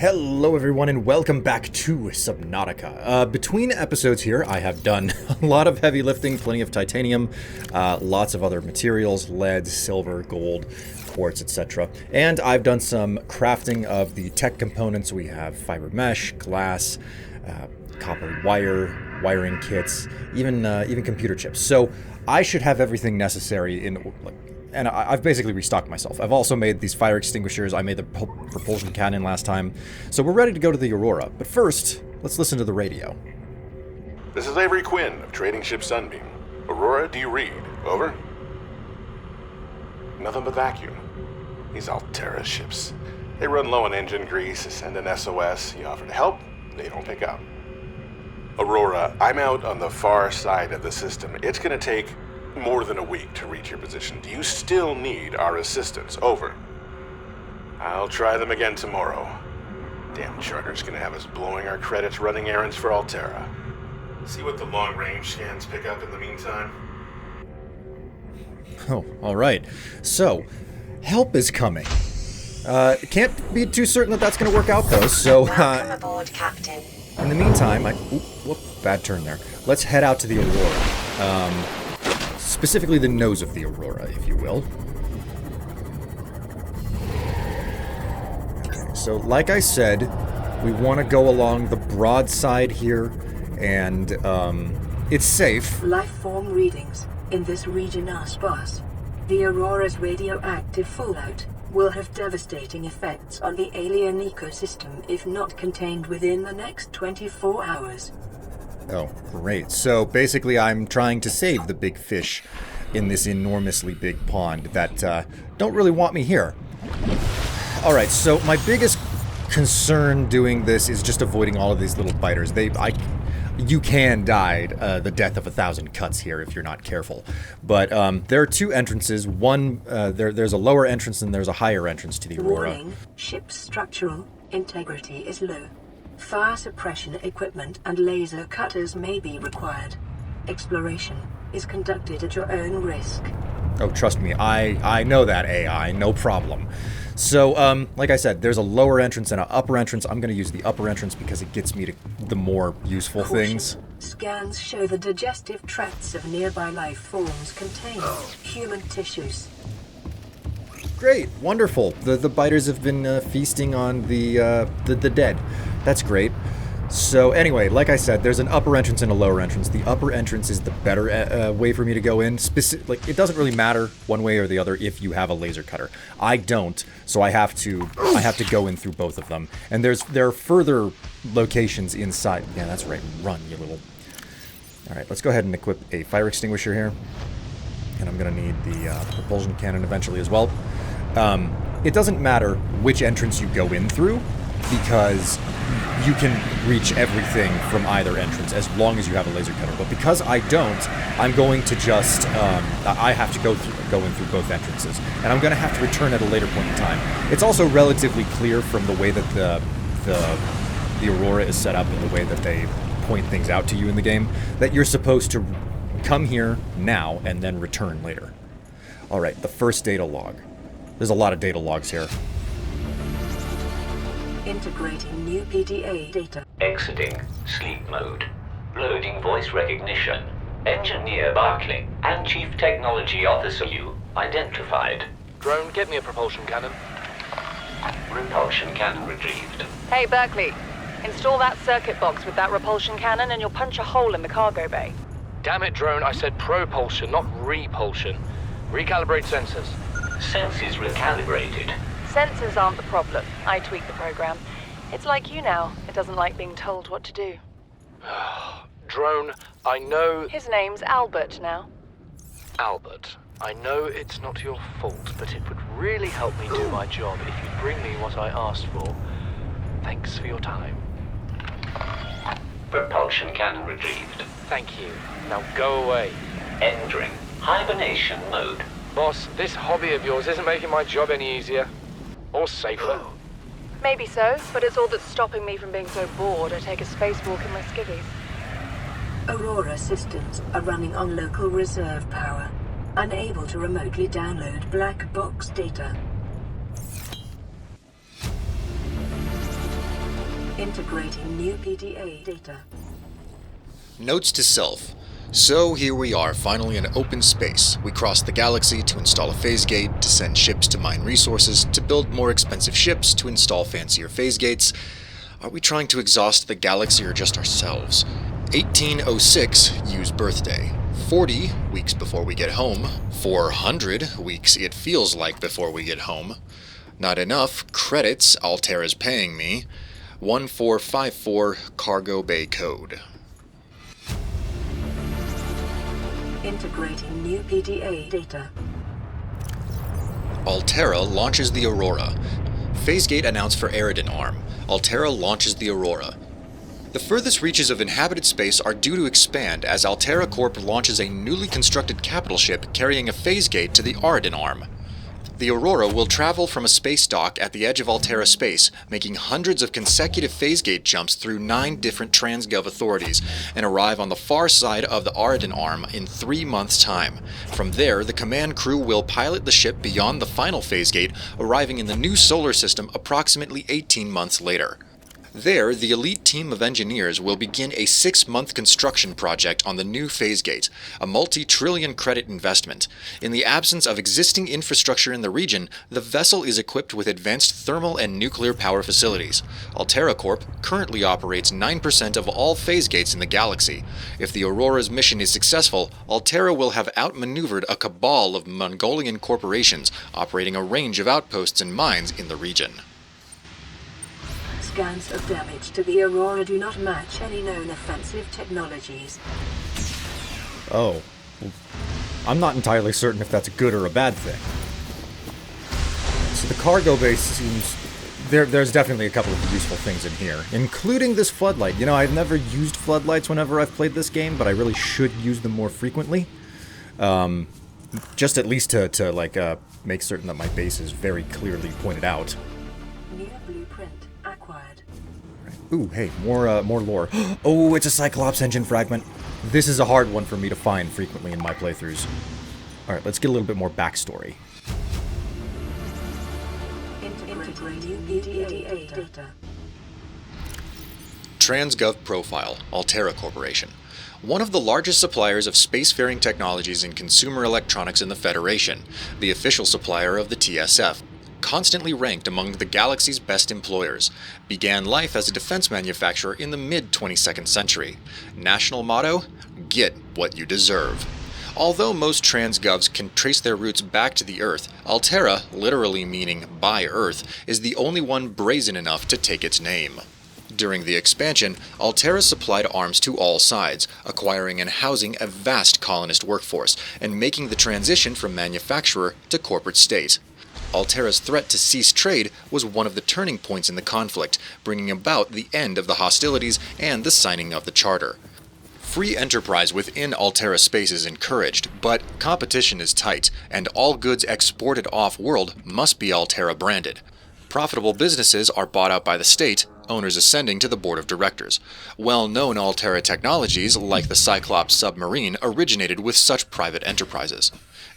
Hello everyone and welcome back to Subnautica. Between episodes here I have done a lot of heavy lifting, plenty of titanium, lots of other materials, lead, silver, gold, quartz, etc. And I've done some crafting of the tech components. We have fiber mesh, glass, copper wire, wiring kits, even computer chips. So I should have everything necessary and I've basically restocked myself. I've also made these fire extinguishers. I made the propulsion cannon last time. So we're ready to go to the Aurora. But first, let's listen to the radio. This is Avery Quinn of Trading Ship Sunbeam. Aurora, do you read? Over? Nothing but vacuum. These Altera ships. They run low on engine grease, send an SOS. You offer to help, they don't pick up. Aurora, I'm out on the far side of the system. It's gonna take more than a week to reach your position. Do you still need our assistance? Over. I'll try them again tomorrow. Damn charter's gonna have us blowing our credits running errands for Altera. See what the long-range scans pick up in the meantime. Oh, alright. So, help is coming. Can't be too certain that that's gonna work out though, so Welcome aboard, Captain. In the meantime, bad turn there. Let's head out to the Aurora. Specifically the nose of the Aurora, if you will. Okay, so like I said, we want to go along the broad side here, and it's safe. Life form readings in this region are sparse. The Aurora's radioactive fallout will have devastating effects on the alien ecosystem if not contained within the next 24 hours. Oh, great. So basically I'm trying to save the big fish in this enormously big pond that don't really want me here. Alright, so my biggest concern doing this is just avoiding all of these little biters. You can die the death of 1,000 cuts here if you're not careful. But there are two entrances. One, there's a lower entrance and there's a higher entrance to the Aurora. Warning, ship's structural integrity is low. Fire suppression equipment and laser cutters may be required. Exploration is conducted at your own risk. Oh, trust me, I know that AI, no problem. So, like I said, there's a lower entrance and an upper entrance. I'm going to use the upper entrance because it gets me to the more useful things. Scans show the digestive tracts of nearby life forms contain human tissues. Great, wonderful. The biters have been feasting on the dead. That's great. So anyway, like I said, there's an upper entrance and a lower entrance. The upper entrance is the better way for me to go in. It doesn't really matter one way or the other if you have a laser cutter. I don't, so I have to go in through both of them. And there are further locations inside. Yeah, that's right. Run, you little. All right, let's go ahead and equip a fire extinguisher here. And I'm going to need the propulsion cannon eventually as well. It doesn't matter which entrance you go in through, because you can reach everything from either entrance as long as you have a laser cutter. But because I don't, I'm going to just, I have to go in through both entrances. And I'm going to have to return at a later point in time. It's also relatively clear from the way that the Aurora is set up and the way that they point things out to you in the game that you're supposed to come here now and then return later. Alright, the first data log. There's a lot of data logs here. Integrating new PDA data. Exiting sleep mode. Loading voice recognition. Engineer Barclay and Chief Technology Officer you identified. Drone, get me a propulsion cannon. Propulsion cannon retrieved. Hey, Berkeley. Install that circuit box with that repulsion cannon and you'll punch a hole in the cargo bay. Damn it, Drone, I said propulsion, not repulsion. Recalibrate sensors. Senses recalibrated. Sensors aren't the problem. I tweak the program. It's like you now. It doesn't like being told what to do. Drone, I know... His name's Albert now. Albert, I know it's not your fault, but it would really help me do my job if you'd bring me what I asked for. Thanks for your time. Propulsion cannon retrieved. Thank you. Now go away. Entering hibernation mode. Boss, this hobby of yours isn't making my job any easier. Or safer. Maybe so, but it's all that's stopping me from being so bored I take a spacewalk in my skivvies. Aurora systems are running on local reserve power, unable to remotely download black box data. Integrating new PDA data. Notes to self. So here we are, finally in open space. We crossed the galaxy to install a phase gate, to send ships to mine resources, to build more expensive ships, to install fancier phase gates. Are we trying to exhaust the galaxy or just ourselves? 1806, use birthday. 40 weeks before we get home. 400 weeks it feels like before we get home. Not enough. Credits, Altera's paying me. 1454 cargo bay code. Integrating new PDA data. Altera launches the Aurora. Phase gate announced for Eridan Arm. Altera launches the Aurora. The furthest reaches of inhabited space are due to expand as Altera Corp launches a newly constructed capital ship carrying a phase gate to the Eridan Arm. The Aurora will travel from a space dock at the edge of Altera space, making hundreds of consecutive phase gate jumps through 9 different Transgov authorities, and arrive on the far side of the Eridan Arm in 3 months' time. From there, the command crew will pilot the ship beyond the final phase gate, arriving in the new solar system approximately 18 months later. There, the elite team of engineers will begin a 6-month construction project on the new phase gate, a multi-trillion credit investment. In the absence of existing infrastructure in the region, the vessel is equipped with advanced thermal and nuclear power facilities. Altera Corp currently operates 9% of all phase gates in the galaxy. If the Aurora's mission is successful, Altera will have outmaneuvered a cabal of Mongolian corporations operating a range of outposts and mines in the region. Scans of damage to the Aurora do not match any known offensive technologies. Oh. I'm not entirely certain if that's a good or a bad thing. So the cargo base seems... There's definitely a couple of useful things in here, including this floodlight. You know, I've never used floodlights whenever I've played this game, but I really should use them more frequently. Just at least to make certain that my base is very clearly pointed out. New blueprint acquired. Ooh, hey, more lore. Oh, it's a Cyclops engine fragment. This is a hard one for me to find frequently in my playthroughs. Alright, let's get a little bit more backstory. Integrating PDA data. Transgov Profile, Altera Corporation. One of the largest suppliers of spacefaring technologies and consumer electronics in the Federation, the official supplier of the TSF. Constantly ranked among the galaxy's best employers, began life as a defense manufacturer in the mid-22nd century. National motto, get what you deserve. Although most transgovs can trace their roots back to the Earth, Altera, literally meaning by Earth, is the only one brazen enough to take its name. During the expansion, Altera supplied arms to all sides, acquiring and housing a vast colonist workforce, and making the transition from manufacturer to corporate state. Altera's threat to cease trade was one of the turning points in the conflict, bringing about the end of the hostilities and the signing of the charter. Free enterprise within Altera space is encouraged, but competition is tight, and all goods exported off-world must be Altera branded. Profitable businesses are bought out by the state, owners ascending to the board of directors. Well-known Altera technologies, like the Cyclops submarine, originated with such private enterprises.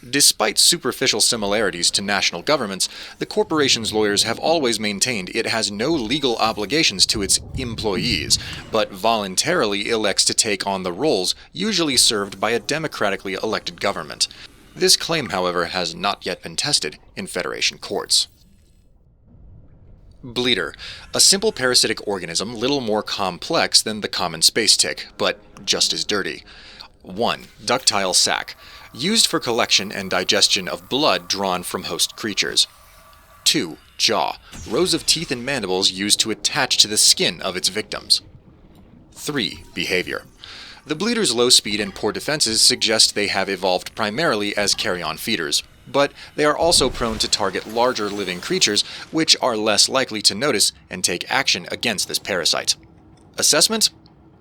Despite superficial similarities to national governments, the corporation's lawyers have always maintained it has no legal obligations to its employees, but voluntarily elects to take on the roles usually served by a democratically elected government. This claim, however, has not yet been tested in Federation courts. Bleeder, a simple parasitic organism little more complex than the common space tick, but just as dirty. 1. Ductile sac, used for collection and digestion of blood drawn from host creatures. 2. Jaw, rows of teeth and mandibles used to attach to the skin of its victims. 3. Behavior. The bleeder's low speed and poor defenses suggest they have evolved primarily as carrion feeders, but they are also prone to target larger living creatures, which are less likely to notice and take action against this parasite. Assessment?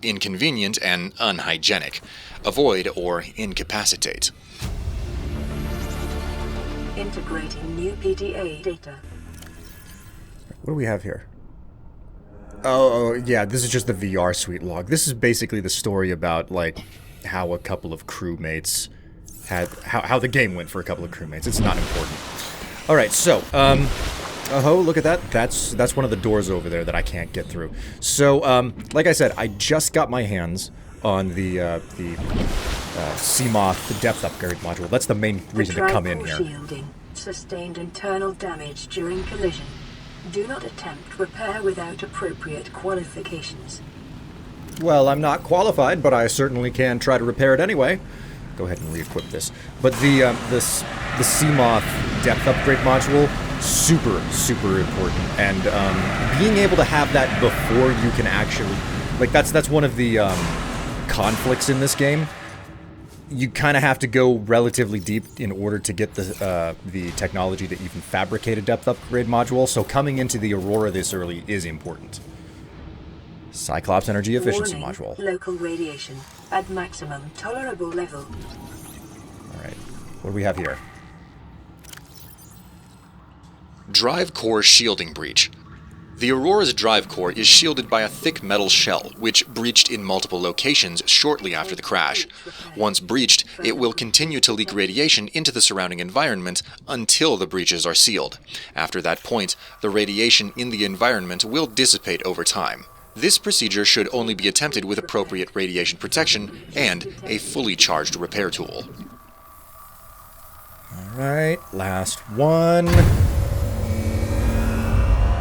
Inconvenient and unhygienic. Avoid or incapacitate. Integrating new PDA data. What do we have here? Oh, yeah, this is just the VR suite log. This is basically the story about, like, how a couple of crewmates had... How the game went for a couple of crewmates. It's not important. Alright, so, Oh, look at that. That's one of the doors over there that I can't get through. So, like I said, I just got my hands on the Seamoth depth upgrade module. That's the main reason to come in here. Shielding sustained internal damage during collision. Do not attempt repair without appropriate qualifications. Well, I'm not qualified, but I certainly can try to repair it anyway. Go ahead and re-equip this. But the Seamoth depth upgrade module, super important. And being able to have that before you can actually, like, that's one of the conflicts in this game. You kind of have to go relatively deep in order to get the technology to even fabricate a depth upgrade module. So coming into the Aurora this early is important. Cyclops energy efficiency Warning, module. local radiation at maximum tolerable level. All right, what do we have here? Drive core shielding breach. The Aurora's drive core is shielded by a thick metal shell, which breached in multiple locations shortly after the crash. Once breached, it will continue to leak radiation into the surrounding environment until the breaches are sealed. After that point, the radiation in the environment will dissipate over time. This procedure should only be attempted with appropriate radiation protection and a fully charged repair tool. All right, last one.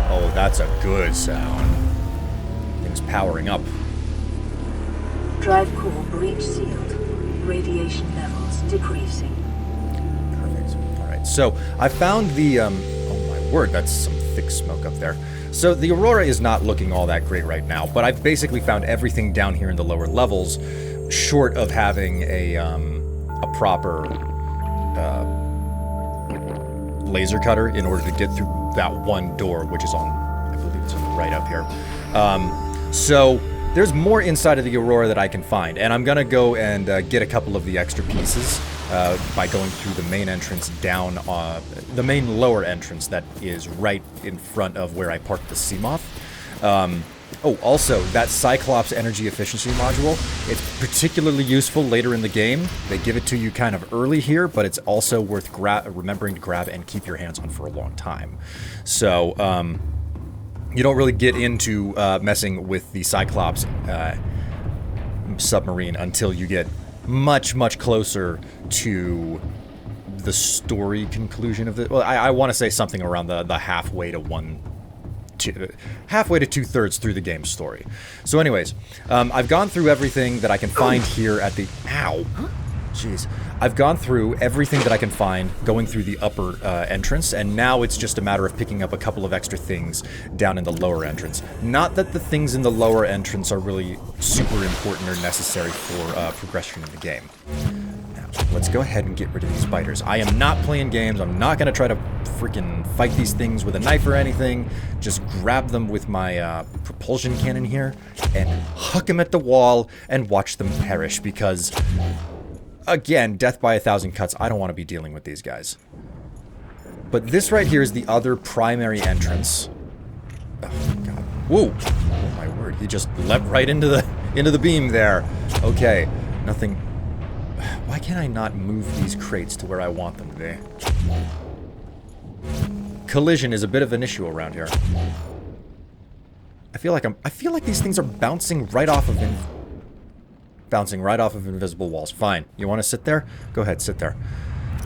Oh, that's a good sound. Thing's powering up. Drive core breach sealed. Radiation levels decreasing. Perfect. All right, so I found the, oh my word, that's some thick smoke up there. So the Aurora is not looking all that great right now, but I've basically found everything down here in the lower levels, short of having a proper laser cutter in order to get through that one door, which is on, I believe it's on the right up here. So there's more inside of the Aurora that I can find, and I'm gonna go and get a couple of the extra pieces by going through the main entrance down, the main lower entrance that is right in front of where I parked the Seamoth. Oh, also, that Cyclops energy efficiency module, it's particularly useful later in the game. They give it to you kind of early here, but it's also worth remembering to grab and keep your hands on for a long time. So, you don't really get into messing with the Cyclops submarine until you get much closer to the story conclusion of it. Well, I want to say something around the halfway to halfway to 2/3 through the game's story. So anyways, I've gone through everything that I can find here at the... Ow! Jeez. I've gone through everything that I can find going through the upper entrance, and now it's just a matter of picking up a couple of extra things down in the lower entrance. Not that the things in the lower entrance are really super important or necessary for progression in the game. Now, let's go ahead and get rid of these biters. I am not playing games. I'm not going to try to freaking fight these things with a knife or anything. Just grab them with my propulsion cannon here and huck them at the wall and watch them perish, because... Again, death by 1,000 cuts. I don't want to be dealing with these guys. But this right here is the other primary entrance. Oh, God. Whoa! Oh, my word. He just leapt right into the beam there. Okay. Nothing... Why can't I not move these crates to where I want them to be? Collision is a bit of an issue around here. I feel like these things are bouncing right off of invisible walls. Fine. You want to sit there? Go ahead, sit there.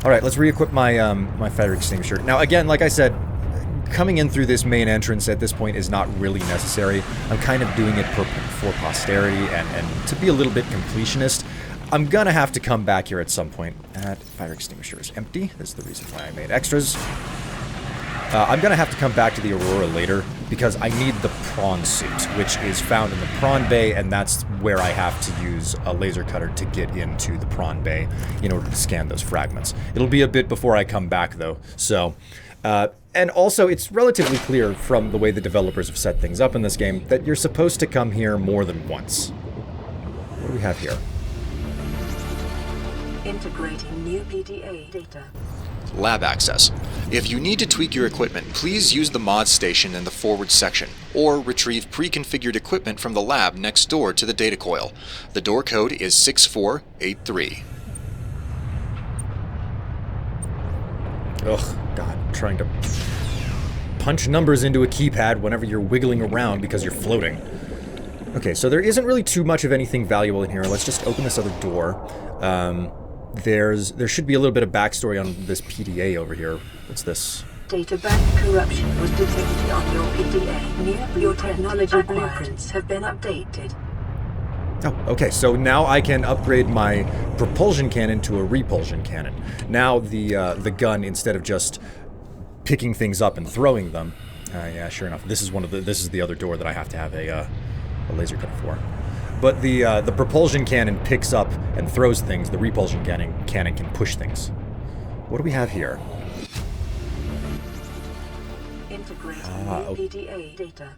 All right, let's re-equip my my fire extinguisher. Now, again, like I said, coming in through this main entrance at this point is not really necessary. I'm kind of doing it for posterity and to be a little bit completionist. I'm gonna have to come back here at some point. That fire extinguisher is empty. That's the reason why I made extras. I'm going to have to come back to the Aurora later, because I need the prawn suit, which is found in the prawn bay, and that's where I have to use a laser cutter to get into the prawn bay in order to scan those fragments. It'll be a bit before I come back, though. So, and also, it's relatively clear from the way the developers have set things up in this game that you're supposed to come here more than once. What do we have here? Integrating new PDA data. Lab access. If you need to tweak your equipment, please use the mod station in the forward section, or retrieve pre-configured equipment from the lab next door to the data coil. The door code is 6483. Ugh, God, I'm trying to punch numbers into a keypad whenever you're wiggling around because you're floating. Okay, so there isn't really too much of anything valuable in here. Let's just open this other door. There should be a little bit of backstory on this PDA over here. What's this? Data bank corruption was detected on your PDA. Your technology blueprints have been updated. Oh, okay, so now I can upgrade my propulsion cannon to a repulsion cannon. Now the gun, instead of just picking things up and throwing them, yeah, sure enough, this is the other door that I have to have a laser cut for. But the propulsion cannon picks up and throws things. The repulsion cannon can push things. What do we have here? PDA data.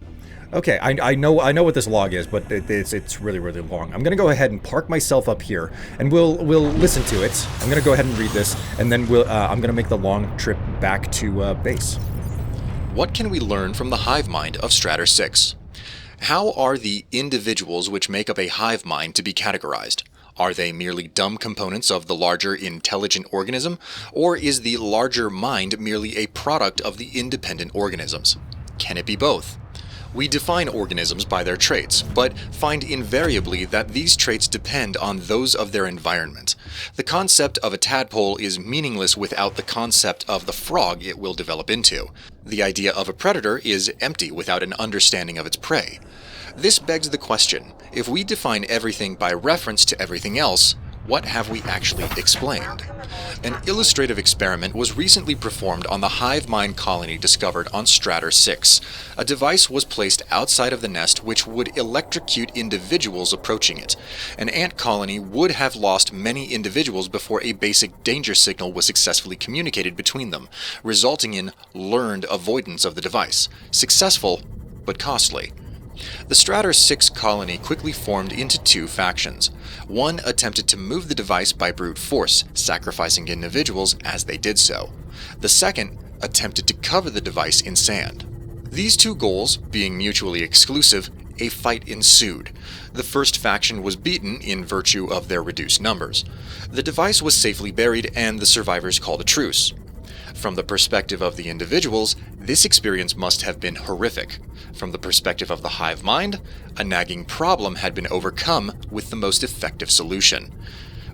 Okay, I know what this log is, but it's really long. I'm gonna go ahead and park myself up here, and we'll listen to it. I'm gonna go ahead and read this, and then I'm gonna make the long trip back to base. What can we learn from the hive mind of Stratter 6? How are the individuals which make up a hive mind to be categorized? Are they merely dumb components of the larger intelligent organism, or is the larger mind merely a product of the independent organisms? Can it be both? We define organisms by their traits, but find invariably that these traits depend on those of their environment. The concept of a tadpole is meaningless without the concept of the frog it will develop into. The idea of a predator is empty without an understanding of its prey. This begs the question, if we define everything by reference to everything else, what have we actually explained? An illustrative experiment was recently performed on the hive mind colony discovered on Stratter 6. A device was placed outside of the nest which would electrocute individuals approaching it. An ant colony would have lost many individuals before a basic danger signal was successfully communicated between them, resulting in learned avoidance of the device. Successful, but costly. The Stratter 6 colony quickly formed into two factions. One attempted to move the device by brute force, sacrificing individuals as they did so. The second attempted to cover the device in sand. These two goals being mutually exclusive, a fight ensued. The first faction was beaten in virtue of their reduced numbers. The device was safely buried and the survivors called a truce. From the perspective of the individuals, this experience must have been horrific. From the perspective of the hive mind, a nagging problem had been overcome with the most effective solution.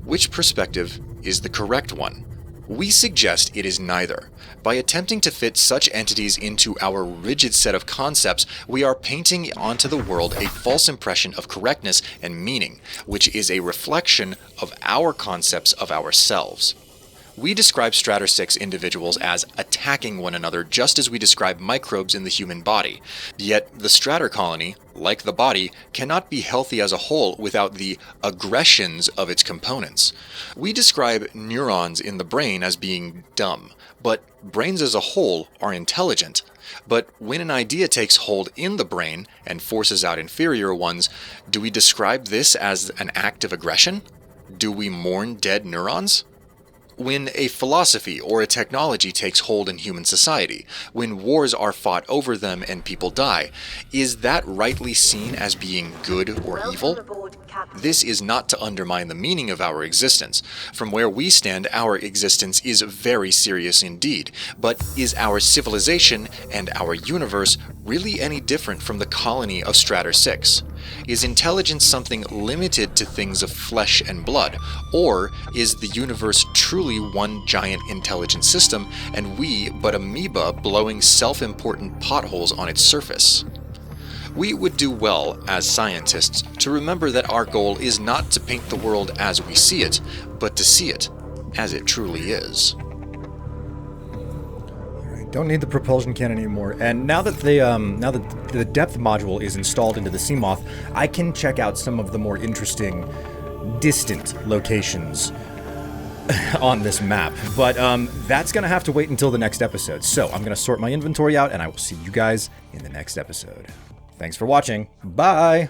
Which perspective is the correct one? We suggest it is neither. By attempting to fit such entities into our rigid set of concepts, we are painting onto the world a false impression of correctness and meaning, which is a reflection of our concepts of ourselves. We describe Stratter 6 individuals as attacking one another just as we describe microbes in the human body. Yet the Stratter colony, like the body, cannot be healthy as a whole without the aggressions of its components. We describe neurons in the brain as being dumb, but brains as a whole are intelligent. But when an idea takes hold in the brain and forces out inferior ones, do we describe this as an act of aggression? Do we mourn dead neurons? When a philosophy or a technology takes hold in human society, when wars are fought over them and people die, is that rightly seen as being good or evil? This is not to undermine the meaning of our existence. From where we stand, our existence is very serious indeed, but is our civilization and our universe really any different from the colony of Stratter 6? Is intelligence something limited to things of flesh and blood, or is the universe truly one giant intelligent system, and we but amoeba blowing self-important potholes on its surface? We would do well, as scientists, to remember that our goal is not to paint the world as we see it, but to see it as it truly is. Don't need the propulsion cannon anymore. And now that the depth module is installed into the Seamoth, I can check out some of the more interesting, distant locations on this map. But that's going to have to wait until the next episode. So I'm going to sort my inventory out, and I will see you guys in the next episode. Thanks for watching. Bye!